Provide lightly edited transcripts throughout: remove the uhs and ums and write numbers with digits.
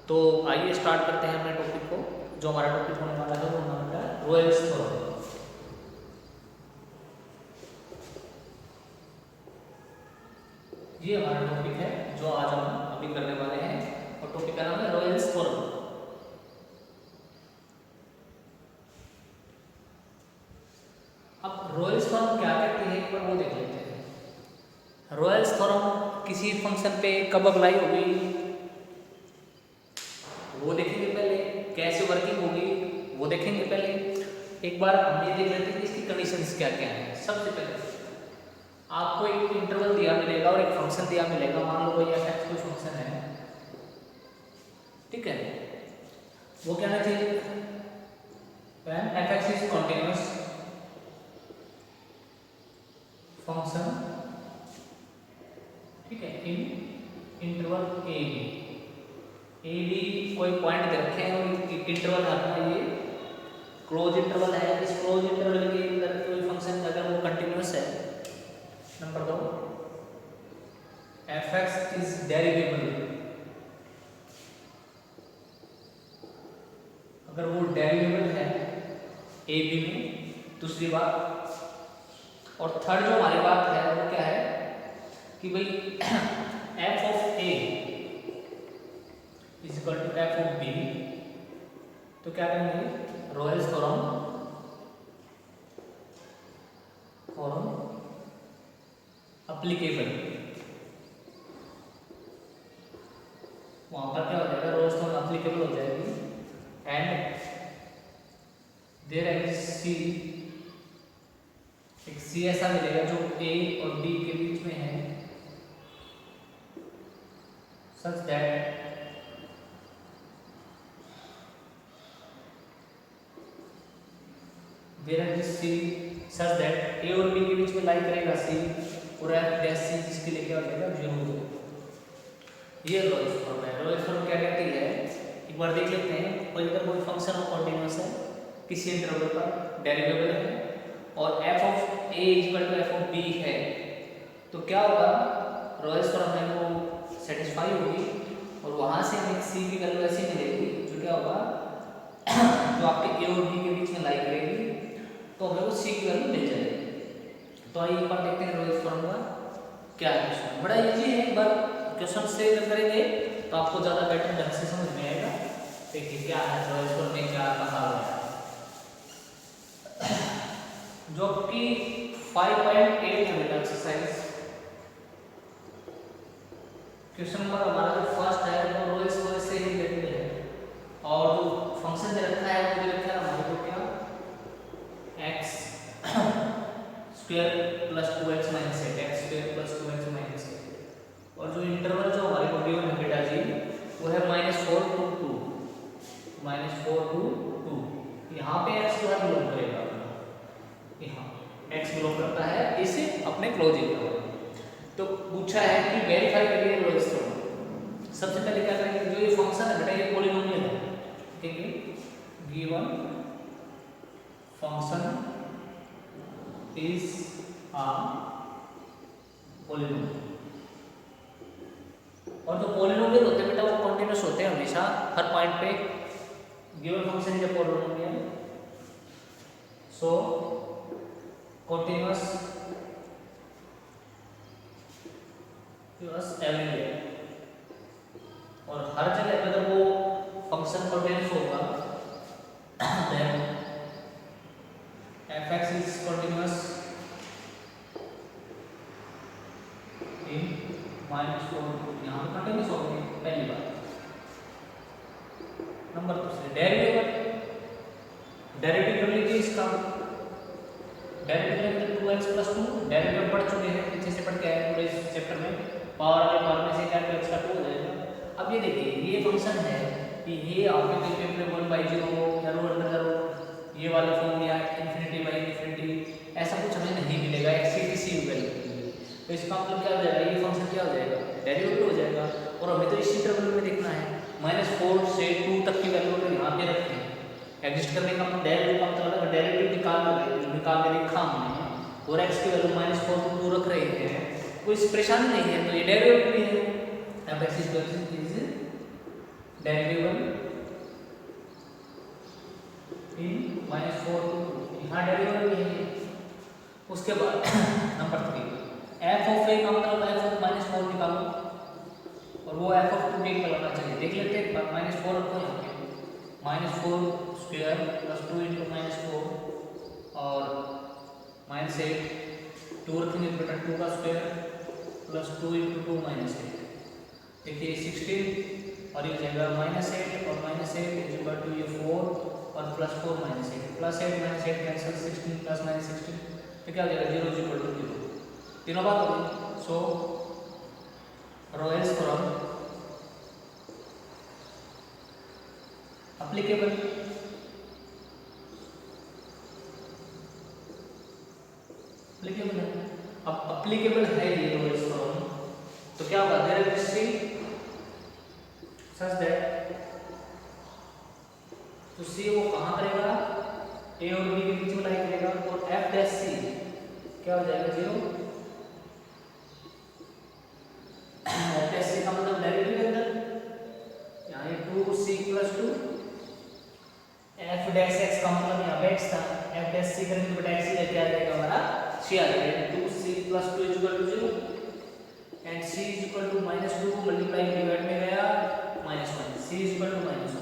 तो आइए स्टार्ट करते हैं अपने टॉपिक को। जो हमारा टॉपिक होने वाला है वो नाम है रोयल्स थ्योरम। ये हमारा टॉपिक है जो आज हम अभी करने वाले हैं और टॉपिक का नाम है रोयल्स थ्योरम। अब रोयल्स थ्योरम क्या कहती है एक बार वो देख लेते हैं। रोयल्स थ्योरम किसी फंक्शन पे कब अप्लाई होगी वो देखेंगे पहले, कैसे वर्किंग होगी वो देखेंगे पहले। एक बार हम ये देख लेते हैं कि इसकी कंडीशंस क्या क्या हैं। सबसे पहले आपको एक इंटरवल दिया मिलेगा और एक फंक्शन दिया मिलेगा। मान लो कोई f(x) कोई फंक्शन है, ठीक है। वो क्या है चाहिए, when f(x) is continuous function, ठीक है, इन इंटरवल a b कोई पॉइंट दे रखे हैं और इंटरवल है अपना ये क्लोज इंटरवल है। इस क्लोज इंटरवल के अंदर कोई फंक्शन अगर वो कंटिन्यूअस है, नंबर 2 f(x) इज डेरिवेबल, अगर वो डेरिवेबल है a b में। दूसरी बात और थर्ड जो हमारी बात है वो क्या है कि भाई f of a is equal to f of b। तो क्या करेंगे, रोयल्स थ्योरम अप्लीकेबल। वहां पर क्या हो जाएगा, रोयल्स थ्योरम अप्लीकेबल हो जाएगी। एंड देयर एग्जिस्ट सी, एक सी ऐसा मिलेगा जो a और b के बीच में है, such that there exist c such that a और b के बीच में लाई करेगा c और f' जिसके लिए क्या हो जाएगा 0। ये रोयल्स थ्योरम है। रोयल्स थ्योरम क्या कहती है एक बार देख लेते हैं। कोई अगर कोई फंक्शन हो कंटीन्यूअस है, किसी इंटरवल पर डेरिवेबल है और f of a equal to f of b है, तो क्या होगा, रोयल्स थ्योरम है वो सेटिस्फाई होगी और वहां से हमें c की वैल्यू ऐसी मिलेगी जो क्या होगा जो आपके a और b के बीच में लाई करेगी, तो हमें वो c की वैल्यू मिल जाएगी। तो आइए एक बार देखते हैं रोयल्स थ्योरम का क्या है। बड़ा इजी है, एक बार क्वेश्चन से करेंगे तो आपको ज़्यादा बेटर ढंग से समझ में आएगा। देखिए क्या है रोयल्स थ्योरम में क्या कहा गया है, जो कि 5.8 है बेटा एक्सरसाइज। क्वेश्चन नंबर हमारा जो फर्स्ट है वो रोयल्स थ्योरम से ही रिलेटेड है और जो फंक्शन दे रखा है वो दे रखा है हमारे को क्या, x square plus 2x minus 8, x square plus 2x minus 8। और जो इंटरवल जो हमारे को गिवन है बेटा जी वो है -4 to 2, -4 to 2। यहाँ पे x जो है बिलोंग करेगा, यहाँ x बिलोंग करता है इस अपने क्लोज इंटरवल। तो पूछा है कि वेरीफाई करिए रोयल्स थ्योरम। सबसे पहले क्या करेंगे, जो ये फंक्शन है बेटा ये पॉलिनोमियल है, ठीक है। Given function is a polynomial, और जो पॉलिनोमियल होते हैं बेटा वो कंटीन्यूअस होते हैं हमेशा हर पॉइंट पे। Given function is a polynomial so continuous everywhere, और हर जगह पे अगर वो फंक्शन कंटीन्यूअस होगा then f(x) is continuous in -4। यहाँ पे कंटिन्यूस हो गई पहली बात। नंबर 2 डेरिवेटिव, डेरिवेटिव कर लीजिए इसका। डेरिवेटिव 2x + 2 डेरिवेटिव पढ़ चुके हैं, पीछे से पढ़ के आए पूरे इस चैप्टर में। पावर में से क्या x का 2 हो जाएगा। अब ये देखिए ये फंक्शन है कि ये आपके पेपर में 1/0 या √, ये वाले फॉर्म या ∞/∞, ऐसा कुछ हमें नहीं मिलेगा x की किसी भी वैल्यू के लिए। तो इसका मतलब क्या हो जाएगा, ये फंक्शन क्या हो जाएगा, डेरिवेटिव हो जाएगा। और हमें तो इसी इंटरवल में देखना है, -4 से 2 तक की वैल्यू को यहाँ पे रखें। एग्जिस्ट करने का मतलब डेरिवेटिव का मतलब है डेरिवेटिव निकाल के लिखा हमने और x की वैल्यू -4 to 2 रख रहे हैं, कोई परेशानी नहीं है। तो ये डेरिवेटिव भी है f(x) इज डेरिवेबल इन -4 to 2, यहाँ डेरिवेबल भी है। उसके बाद नंबर 3 एफ ऑफ ए का मतलब एफ ऑफ -4 निकालो और वो एफ ऑफ 2 इक्वल होना चाहिए। देख लेते हैं -4 रखो यहाँ पे, -4 स्क्वायर प्लस 2 इंटू -4 और -8 2 रखेंगे बेटा 2 का स्क्वायर प्लस 2 इंटू 2 -8। देखिए 16 और ये जाएगा -8 और -8 इज इक्वल टू ये 4 और प्लस 4 -8 प्लस 8 -8 कैंसिल 16 प्लस -16 तो क्या हो जाएगा 0 इज इक्वल टू 0। तीनों बात हो गई। सो रोयल्स फ्रॉम अप्लीकेबल अप्लीकेबल है। अब अप्लीकेबल है ये रोयल्स फ्रॉम तो क्या होगा there is c such that तो सी वो कहाँ करेगा ए और बी के बीच में लाई करेगा और एफ डैश सी क्या हो जाएगा 0। एफ डैश सी का मतलब डेरिवेटिव के अंदर यहाँ ये 2c + 2 एफ डैश एक्स का मतलब यहाँ पे x था एफ डैश सी करेंगे तो x ही क्या आ जाएगा हमारा c आ जाएगा 2c + 2 = 0 and c = -2 multiply divide में गया -1 c = -1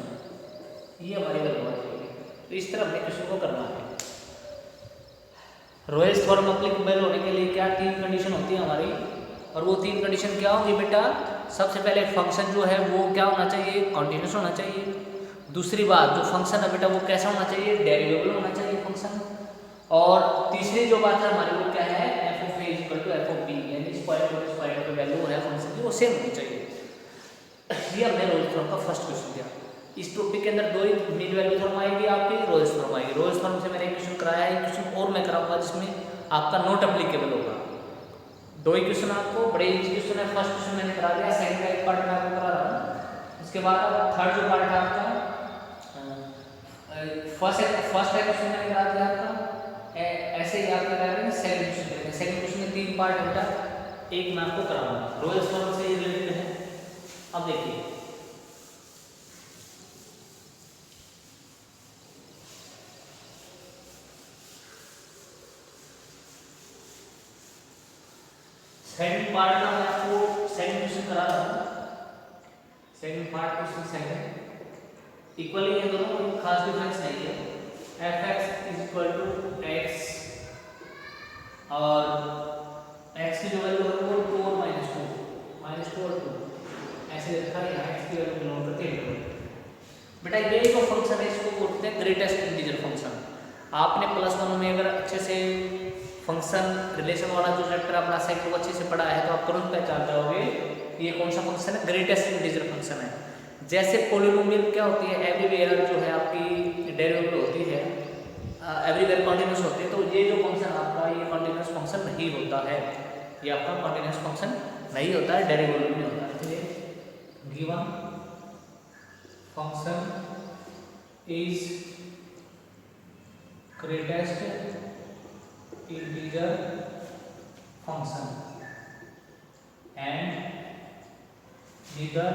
ये हमारी वैल्यू आ जाएगी। तो इस तरह हमने क्वेश्चन को करना है। रोयल्स थ्योरम एप्लीकेबल होने के लिए क्या 3 कंडीशन होती है हमारी और वो 3 कंडीशन क्या होगी बेटा। सबसे पहले फंक्शन जो है वो क्या होना चाहिए कॉन्टिन्यूस होना चाहिए। दूसरी बात जो फंक्शन है बेटा वो कैसा होना चाहिए डेरिवेबल होना चाहिए फंक्शन। और तीसरी जो बात है हमारी वो क्या है f of a = f of b यानी स्क्वायर की वैल्यू है फंक्शन की वो सेम होनी चाहिए। ये हमने रोयल्स थ्योरम का फर्स्ट क्वेश्चन दिया। इस टॉपिक के अंदर 2 ही मीन वैल्यू थ्योरम आएगी आपकी रोयल्स थ्योरम आएगी। रोयल्स थ्योरम से मैंने एक क्वेश्चन कराया है क्वेश्चन और मैं कराऊंगा जिसमें आपका नॉट एप्लीकेबल होगा। 2 ही क्वेश्चन आपको बड़े इजी क्वेश्चन है। फर्स्ट क्वेश्चन मैंने करा दिया सेकंड का एक पार्ट मैं आपको करा रहा हूँ। उसके बाद थर्ड जो पार्ट है आपका फर्स्ट क्वेश्चन मैंने करा दिया आपका ऐसे ही आप क्या कर रहे हैं सेकंड क्वेश्चन करेंगे। सेकंड क्वेश्चन में 3 पार्ट है बेटा एक मैं आपको कराऊंगा रोयल्स थ्योरम से रिलेटेड है। अब देखिए सेकंड पार्ट का मैं आपको सेकंड क्वेश्चन करा रहा हूँ। Second part question second equally है दोनों कोई खास डिफरेंस नहीं है। fx = x और x की जो वैल्यू है वो 2 और -2 और 2 ऐसे रखा है। यहाँ x की वैल्यू बिलोंग करती है बेटा ये जो फंक्शन है इसको बोलते हैं ग्रेटेस्ट इंटीजर फंक्शन। आपने +1 में अगर अच्छे से फंक्शन रिलेशन वाला जो चैप्टर अपना सेकंड को अच्छे से पढ़ा है तो आप तुरंत पहचान जाओगे ये कौन सा फंक्शन है ग्रेटेस्ट इंटीजर फंक्शन है। जैसे पॉलिनोमियल क्या होती है एवरीवेयर जो है आपकी डेरिवेबल होती है एवरीवेयर कॉन्टिन्यूस होती है। तो ये जो फंक्शन आपका ये कॉन्टिन्यूस फंक्शन नहीं होता है। ये आपका कॉन्टिन्यूस फंक्शन नहीं होता है डेरिवेबल में होता है। इसलिए given function is greatest integer function and neither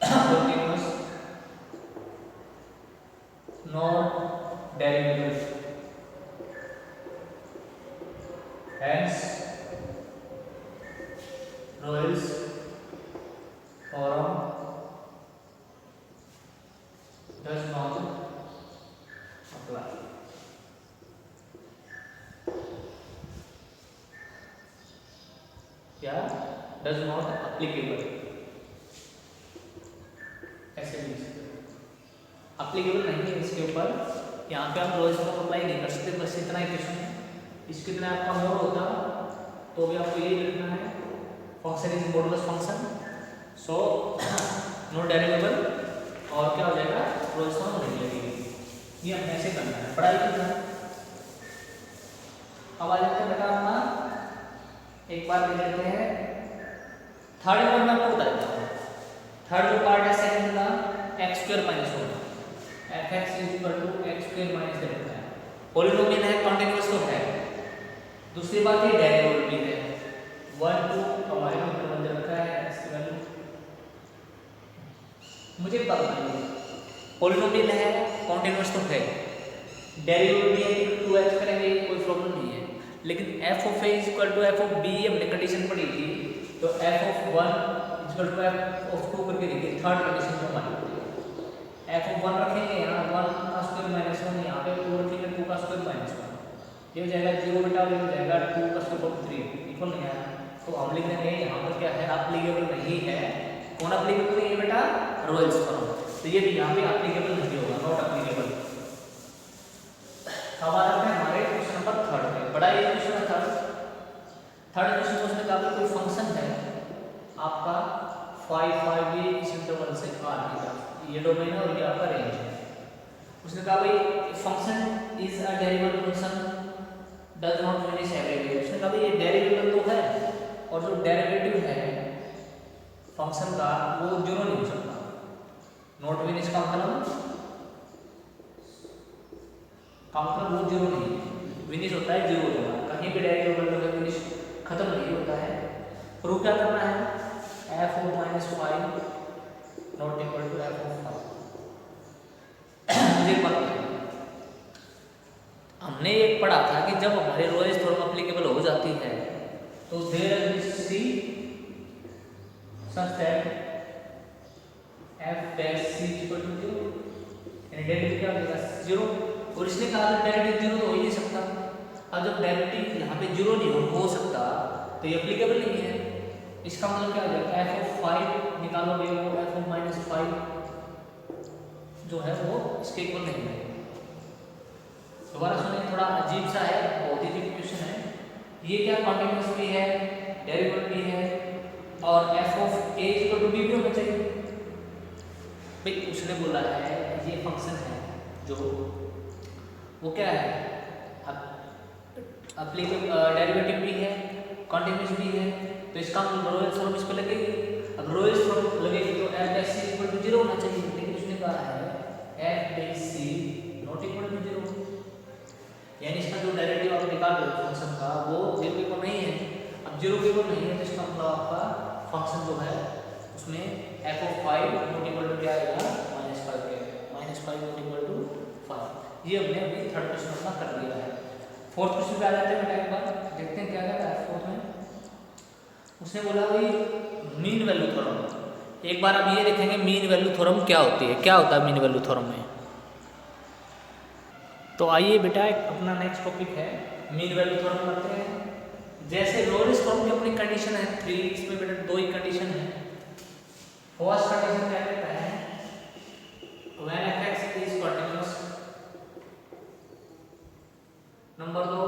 continuous nor derivable. Hence, Royle's theorem does not apply. क्या डज नॉट अप्लीकेबल ऐसे नहीं अप्लीकेबल नहीं है इसके ऊपर। यहाँ पे आप रोयल्स थ्योरम अप्लाई नहीं कर सकते। बस इतना ही क्वेश्चन है। इसके इतना आपका मोड होता तो भी आपको यही लिखना है function is modulus function so no derivable और क्या हो जाएगा रोयल्स थ्योरम नहीं लगेगी। ये हमें ऐसे करना है पढ़ाई करना है। अब आ जाते हैं बेटा अपना एक बार देख लेते हैं थर्ड पार्ट में आपको बता देता हूँ। थर्ड जो पार्ट है सेकंड का x² - 1 fx = x² - 1 रहता है। पॉलिनोमियल है कॉन्टिन्यूअस तो है। दूसरी बात ये डेरिवेबल भी है 1 2 हमारे ऊपर बंद रखा है x की वैल्यू मुझे बताना है पॉलिनोमियल है, कॉन्टिन्यूअस तो है, डेरिवेटिव भी है, 2x करेंगे कोई प्रॉब्लम नहीं है, लेकिन f of a equal to f of b हमने कंडीशन पढ़ी थी, तो f of 1 equal to f of 2 करके देखिए, थर्ड कंडीशन जो हमारी f ऑफ 1 रखेंगे यहाँ 1 का स्क्वायर माइनस 1, यहाँ पे 2 रखेंगे 2 का स्क्वायर माइनस 1, ये हो जाएगा 0 बेटा, ये हो जाएगा 2 का स्क्वायर रूट 3 इक्वल नहीं आया, तो हम लिख देंगे यहाँ पर क्या है, एप्लीकेबल नहीं है, कौन एप्लीकेबल नहीं है बेटा, रोल्स थ्योरम, तो ये भी यहाँ पे एप्लीकेबल नहीं होगा, नॉट एप्लीकेबल। अब आ जाते हैं हमारे क्वेश्चन नंबर 3 पे, बड़ा ये क्वेश्चन है थर्ड क्वेश्चन में उसने कहा कोई फंक्शन है आपका 5 5 ये इस इंटरवल से r की तरफ, ये डोमेन है और ये आपका रेंज है, उसने कहा भाई function is a derivable function does not finish everywhere, उसने कहा भाई ये डेरिवेबल तो है और जो डेरिवेटिव है फंक्शन का वो जीरो नहीं हो सकता, नॉट फिनिश का मतलब वो जीरो नहीं है, फिनिश होता है जीरो होगा, कहीं भी डेरिवेबल का फिनिश खत्म नहीं होता है। प्रूव क्या करना है, f of -5 not equal to f of 5, मुझे पता है हमने एक पढ़ा था कि जब हमारे रोल्स थ्योरम एप्लीकेबल हो जाती है तो there is c such that f dash c equal to 0, यानी डेरिवेटिव क्या हो जाएगा 0, और इसने कहा था डेरिवेटिव 0 तो हो ही नहीं सकता, अब जब डेरिवेटिव यहाँ पे 0 नहीं हो सकता तो ये एप्लीकेबल नहीं है, इसका मतलब क्या हो जाएगा, f ऑफ 5 निकालोगे वो f ऑफ -5 जो है वो इसके इक्वल नहीं है। दोबारा सुनिए, थोड़ा अजीब सा है, बहुत ही अजीब क्वेश्चन है, ये क्या कॉन्टिन्यूअस भी है, डेरिवेटिव भी है और f of a equal to b भी होना चाहिए, भाई उसने बोला है ये फंक्शन है जो वो क्या है, डेरिवेटिव भी है, कॉन्टिन्यूअस भी है, तो इसका मतलब रोल्स थ्योरम इस पे लगेगी, अब रोल्स थ्योरम लगेगी तो f dash c equal to 0 होना चाहिए, लेकिन उसने कहा है f dash c not equal to 0, यानी इसका जो डेरिवेटिव आप निकाल रहे हो फंक्शन का वो 0 इक्वल नहीं है, अब 0 इक्वल नहीं है तो इसका मतलब आपका फंक्शन जो है उसमें f of 5 not equal to क्या आएगा, -5 के -5 नॉट इक्वल टू 5, ये हमने अभी थर्ड क्वेश्चन अपना कर लिया है। फोर्थ क्वेश्चन पे आ जाते हैं बेटा, एक बार देखते हैं क्या क्या है फोर्थ में, उसने बोला भाई मीन वैल्यू थ्योरम, एक बार अब ये देखेंगे मीन वैल्यू थ्योरम क्या होती है, क्या होता है मीन वैल्यू थ्योरम में, तो आइए बेटा अपना नेक्स्ट टॉपिक है मीन वैल्यू थ्योरम करते हैं। जैसे रोल्स थ्योरम की अपनी कंडीशन है 3, इसमें बेटा 2 ही कंडीशन है, फर्स्ट कंडीशन क्या कहता है, when fx is continuous, number 2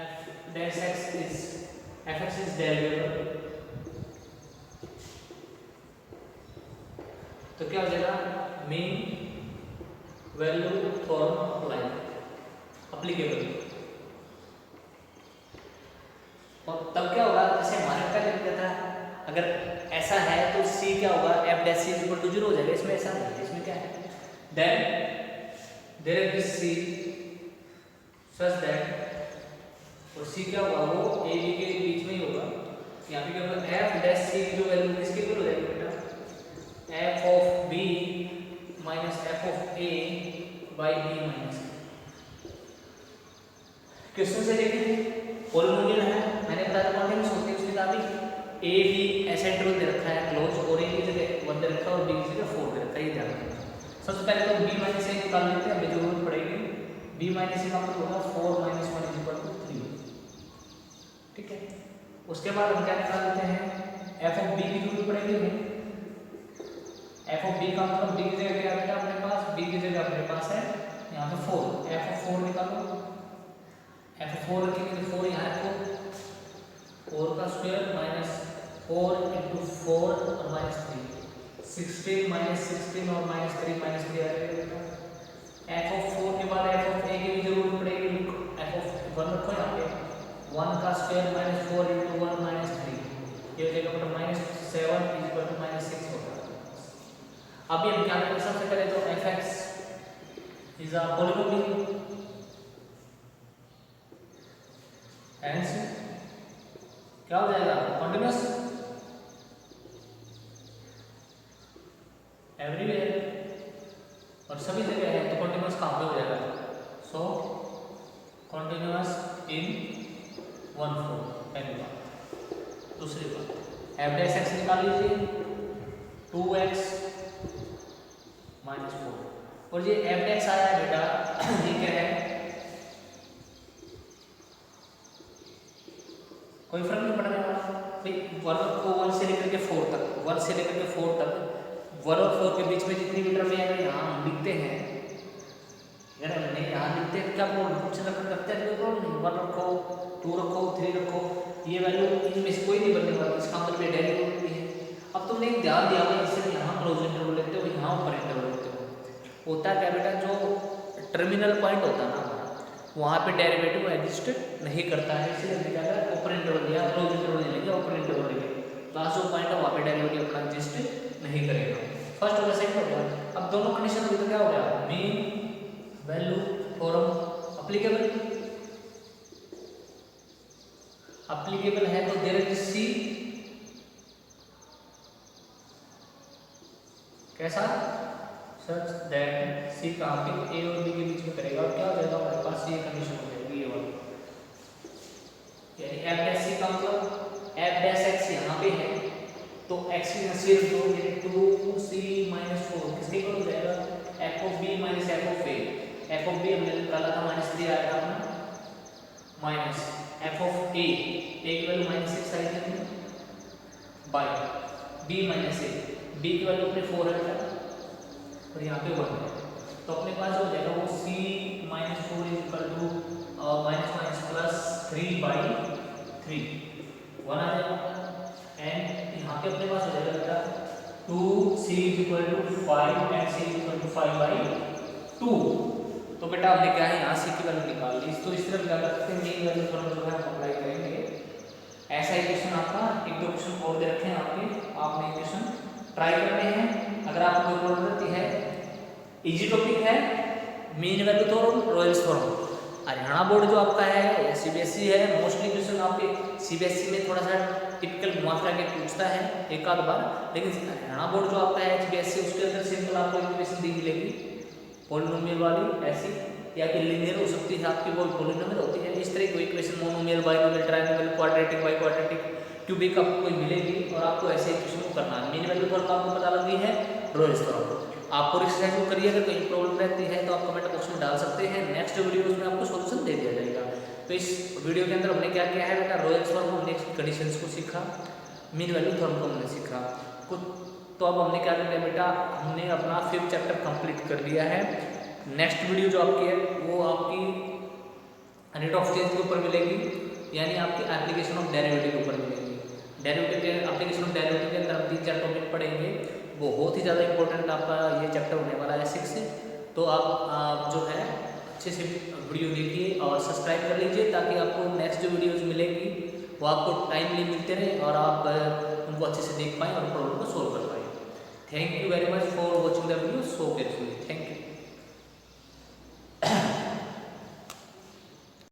f dash x is fx is डेरिवेबल, तो क्या हो जाएगा, mean value theorem apply applicable, और तब क्या होगा, जैसे हमारे पहले लिखा था अगर ऐसा है तो c क्या होगा, f dash c equal to 0 हो जाएगा, इसमें ऐसा नहीं है, इसमें क्या है, then there is c such that, और c क्या होगा वो a b के बीच में ही होगा, यहाँ पे क्या होगा, f डैश c की जो वैल्यू किसके इक्वल हो जाएगी बेटा, f of b minus f of a by b minus, question से देखिए पॉलिनोमियल है, मैंने बताया कॉन्टिन्यूअस होती है, उसने कहा भी a b ऐसा इंटरवल दे रखा है क्लोज, और a की जगह 1 दे रखा है और b की जगह 4 दे रखा है, ये ध्यान रखना। सबसे पहले तो b माइनस a निकाल लेते हैं, हमें जरूरत पड़ेगी, b माइनस a का मतलब होगा 4 माइनस 1 इज इक्वल टू 3, ठीक है, उसके बाद हम क्या निकाल लेते हैं, f ऑफ b की जरूरत पड़ेगी हमें, f ऑफ b का मतलब b की जगह क्या बेटा अपने पास, b की जगह अपने पास है यहाँ पे 4, f ऑफ 4 निकालो, f ऑफ 4 रखेंगे तो 4 यहाँ रखो, 4 का स्क्वायर माइनस 4 इंटू 4 और माइनस 3, 16 माइनस 16 और माइनस 3 आ जाएगा, f ऑफ 4 के बाद f ऑफ a की भी जरूरत पड़ेगी, f ऑफ 1 रखो यहाँ पे, 1 का स्क्वायर माइनस 4 इंटू 1 माइनस 3, ये हो जाएगा बेटा minus 7 is equal to minus 6 होगा। अभी हम क्या करें, सबसे पहले तो fx is a polynomial, hence क्या हो जाएगा, कॉन्टिन्यूअस, एवरीवेयर और सभी जगह है, तो कॉन्टिन्यूस कहाँ पे हो जाएगा? सो कॉन्टिन्यूस इन 1/4 पहली बात। दूसरी बात एफ डैश एक्स निकाल लीजिए 2x - 4 और ये एफ डैश आया है बेटा ये क्या है? कोई फर्क नहीं पड़ने वाला भाई। 1 को 1 से लेकर के 4 तक 1 से लेकर के 4 तक 1 और 4 के बीच में जितनी भी टर्म है यहाँ हम लिखते हैं, अगर हमने यहाँ लिखते हैं क्या बोल कुछ करते हैं कोई प्रॉब्लम नहीं। 1 रखो 2 रखो 3 रखो, ये वैल्यू इनमें से कोई नहीं बनने वाली, इसका मतलब ये डेरिवेटिव होती है। अब तुमने एक ध्यान दिया होगा जैसे यहाँ क्लोज इंटरवल लेते हो यहाँ ओपन इंटरवल लेते हो, होता क्या बेटा जो टर्मिनल पॉइंट होता है ना वहाँ पे डेरिवेटिव एग्जिस्ट नहीं करता है, इसलिए हमने क्या करा ओपन इंटरवल लिया, क्लोज इंटरवल नहीं लेंगे ओपन इंटरवल लेंगे। लास्ट जो पॉइंट है वहाँ पे डेरिवेटिव अपना एग्जिस्ट नहीं करेगा। फर्स्ट हो गया, सेकंड हो गया। अब दोनों कंडीशन हुई तो क्या हो गया? मीन वैल्यू थ्योरम अप्लीकेबल है तो देयर इज सी कैसा सच दैट सी कहाँ पे ए और बी के बीच में करेगा और क्या हो जाएगा हमारे पास ये कंडीशन हो जाएगी ये वाली, यानी एफ डैश सी का मतलब एफ डैश एक्स यहाँ पे है तो एक्स की नसीब जो 2c - 4 किसके इक्वल हो जाएगा? F of b minus f of a. F of b हमने निकाला था -3 आया था अपना माइनस एफ ऑफ ए की वैल्यू -6 आई थी बाय बी माइनस ए, बी की वैल्यू अपने 4 है और यहाँ पे 1 है, तो अपने पास हो जाएगा वो c - 4 -3/3 1 आ जाएगा। एंड यहाँ पे अपने पास हो जाएगा बेटा 2c = 5 and c = 5/2। तो बेटा हमने क्या है यहाँ c की वैल्यू निकाल ली, तो इस तरह क्या करते हैं मेन वैल्यू थ्योरम जो है हम अप्लाई करेंगे। ऐसा इक्वेशन आपका एक दो क्वेश्चन और दे रखे हैं आपके, आपने इक्वेशन ट्राई करने हैं। अगर आपको कोई प्रॉब्लम रहती है, इजी टॉपिक है, mean value theorem, Royals theorem. Haryana board जो आपका है या सीबीएसई है, मोस्टली क्वेश्चन आपके सीबीएसई में थोड़ा सा टिपिकल घुमा फिरा के पूछता है एक आध बार, लेकिन हरियाणा बोर्ड जो आपका है सीबीएसई उसके अंदर सिंपल आपको इक्वेशन दी मिलेगी पॉलिनोमियल वाली ऐसी, या फिर लीनियर हो सकती है आपकी, वो पॉलिनोमियल होती है इस तरह की equation, monomial binomial trinomial quadratic by quadratic cubic आपको कोई मिलेगी और आपको ऐसे इक्वेशन को करना है। मीन वैल्यू थ्योरम आपको पता लग गई है, रॉयल्स थ्योरम आपको एक्सरसाइज को करिए। अगर कोई प्रॉब्लम रहती है तो आप कमेंट बॉक्स में डाल सकते हैं, नेक्स्ट वीडियोस में आपको सॉल्यूशन दे दिया जाएगा। तो इस वीडियो के अंदर हमने क्या किया है बेटा, रॉयल्स थ्योरम हमने कंडीशंस को सीखा, मीन वैल्यू थ्योरम को हमने सीखा कुछ। तो अब हमने क्या कर लिया बेटा, हमने अपना 5th चैप्टर कंप्लीट कर लिया है। नेक्स्ट वीडियो जो आपकी है वो आपकी रेट ऑफ चेंज के ऊपर मिलेगी, यानी आपकी एप्लीकेशन ऑफ डेरिवेटिव के ऊपर मिलेगी। डेरिवेटिव के एप्लीकेशन ऑफ डेरिवेटिव के अंदर हम 3-4 टॉपिक पढ़ेंगे, बहुत ही ज़्यादा इंपॉर्टेंट आपका ये चैप्टर होने वाला है 6 से। तो आप जो है अच्छे से वीडियो देखिए और सब्सक्राइब कर लीजिए ताकि आपको नेक्स्ट जो वीडियोज़ मिलेगी वो आपको टाइमली मिलते रहे और आप उनको अच्छे से देख पाएँ और प्रॉब्लम को सोल्व कर पाएँ। Thank you very much for watching the video so carefully. Thank you.